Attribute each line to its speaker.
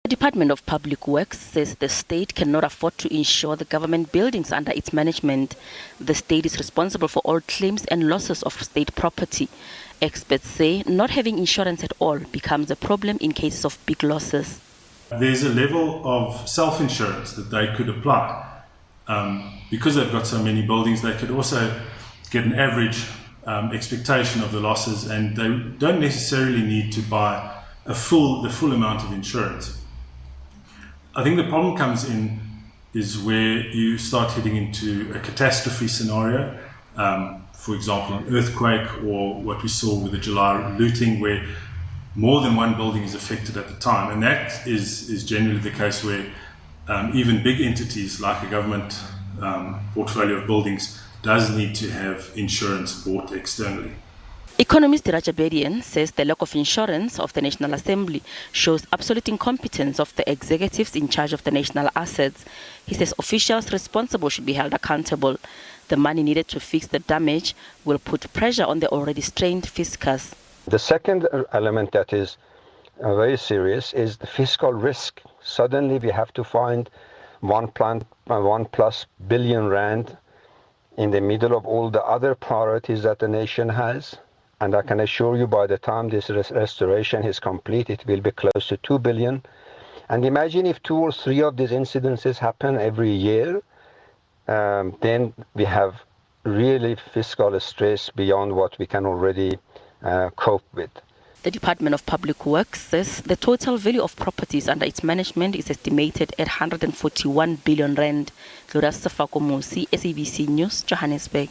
Speaker 1: The Department of Public Works says the state cannot afford to insure the government buildings under its management. The state is responsible for all claims and losses of state property. Experts say not having insurance at all becomes a problem in cases of big losses.
Speaker 2: There's a level of self-insurance that they could apply. Because they've got so many buildings, they could also get an average expectation of the losses, and they don't necessarily need to buy the full amount of insurance. I think the problem comes in is where you start heading into a catastrophe scenario, for example, an earthquake, or what we saw with the July looting, where more than one building is affected at the time. And that is generally the case where even big entities like a government portfolio of buildings does need to have insurance bought externally.
Speaker 1: Economist Rajabedian says the lack of insurance of the National Assembly shows absolute incompetence of the executives in charge of the national assets. He says officials responsible should be held accountable. The money needed to fix the damage will put pressure on the already strained fiscus.
Speaker 3: The second element that is very serious is the fiscal risk. Suddenly we have to find 1+ billion rand in the middle of all the other priorities that the nation has. And I can assure you, by the time this restoration is complete, it will be close to 2 billion. And imagine if 2 or 3 of these incidences happen every year, then we have really fiscal stress beyond what we can already cope with.
Speaker 1: The Department of Public Works says the total value of properties under its management is estimated at 141 billion rand. Gloria Sefako Musi, SABC News, Johannesburg.